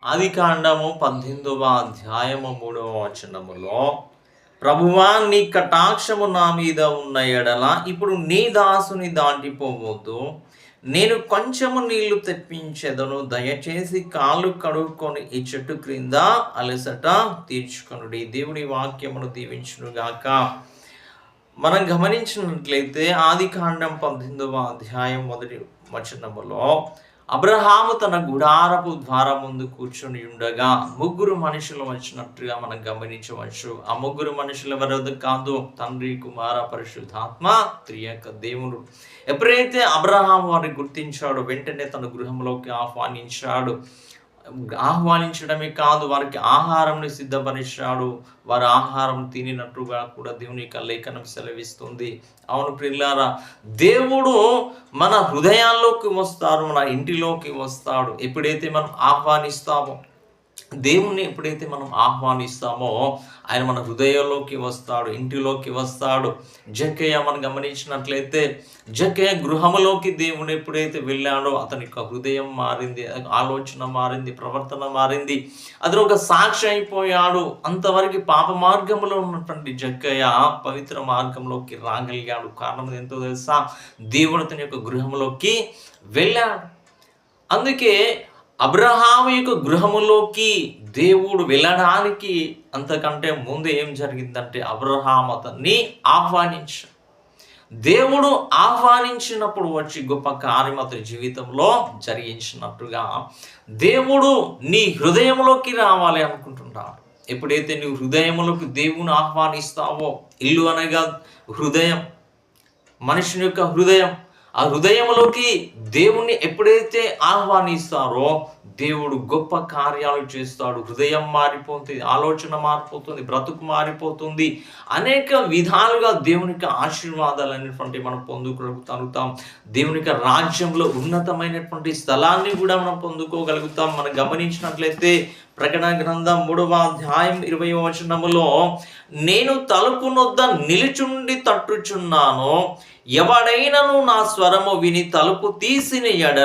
ఆదికాండము 18వ అధ్యాయము 3వ వచనములో, ప్రభువా నీ కటాక్షము నా మీద ఉన్న ఎడల ఇప్పుడు నీ దాసుని దాటిపోవద్దు, నేను కొంచెము నీళ్లు తెప్పించెదను, దయచేసి కాళ్ళు కడుక్కొని ఈ చెట్టు క్రింద అలసట తీర్చుకొనుడి. దేవుని వాక్యమును దీవించునుగాక. మనం గమనించినట్లయితే ఆదికాండం 18వ అధ్యాయం 1వ వచనములో, అబ్రహాము తన గుడారపు ద్వారం ముందు కూర్చొని ఉండగా ముగ్గురు మనుషులు వచ్చినట్టుగా మనం గమనించవచ్చు. ఆ ముగ్గురు మనుషులు ఎవరో కాదు, తండ్రి, కుమార, పరిశుద్ధాత్మ త్రియక దేవుడు. ఎప్పుడైతే అబ్రహాము వారిని గుర్తించాడో వెంటనే తన గృహంలోకి ఆహ్వానించడమే కాదు, వారికి ఆహారంని సిద్ధపరిచాడు. వారు ఆహారం తినినట్టుగా కూడా దేవుని యొక్క లేఖనం సెలవిస్తుంది. అవును ప్రియులారా, దేవుడు మన హృదయాల్లోకి వస్తాడు, మన ఇంటిలోకి వస్తాడు. ఎప్పుడైతే మనం ఆహ్వానిస్తామో, దేవుణ్ణి ఎప్పుడైతే మనం ఆహ్వానిస్తామో ఆయన మన హృదయంలోకి వస్తాడు, ఇంటిలోకి వస్తాడు. జక్కయ్య మనం గమనించినట్లయితే జక్కయ్య గృహంలోకి దేవుడు ఎప్పుడైతే వెళ్ళాడో అతని యొక్క హృదయం మారింది, ఆలోచన మారింది, ప్రవర్తన మారింది. అతను ఒక సాక్షి అయిపోయాడు. అంతవరకు పాప మార్గంలో ఉన్నటువంటి జక్కయ్య పవిత్ర మార్గంలోకి రాగలిగాడు. కారణం ఎంతో తెలుసా? దేవుడు అతని యొక్క గృహంలోకి వెళ్ళాడు. అందుకే అబ్రహాము యొక్క గృహములోకి దేవుడు వెళ్ళడానికి అంతకంటే ముందు ఏం జరిగిందంటే, అబ్రహాము అతన్ని ఆహ్వానించాడు. దేవుడు ఆహ్వానించినప్పుడు వచ్చి గొప్ప కార్యం అతని జీవితంలో జరిగించినట్టుగా దేవుడు నీ హృదయంలోకి రావాలి అనుకుంటున్నాడు. ఎప్పుడైతే నీ హృదయంలోకి దేవుని ఆహ్వానిస్తావో, ఇల్లు అనగా హృదయం, మనుషుని యొక్క హృదయం, ఆ హృదయంలోకి దేవుణ్ణి ఎప్పుడైతే ఆహ్వానిస్తారో దేవుడు గొప్ప కార్యాలు చేస్తాడు. హృదయం మారిపోతుంది, ఆలోచన మారిపోతుంది, బ్రతుకు మారిపోతుంది. అనేక విధాలుగా దేవునికి ఆశీర్వాదాలు అనేటువంటి మనం పొందుకోగలుగుతాం. దేవునికి రాజ్యంలో ఉన్నతమైనటువంటి స్థలాన్ని కూడా మనం పొందుకోగలుగుతాం. మనం గమనించినట్లయితే ప్రకటన గ్రంథం 3వ అధ్యాయం 20వ వచనములో, నేను తలుపు నొద్ద నిలుచుండి తట్టుచున్నాను, ఎవడైనను నా స్వరము విని తలుపు తీసిన ఎడల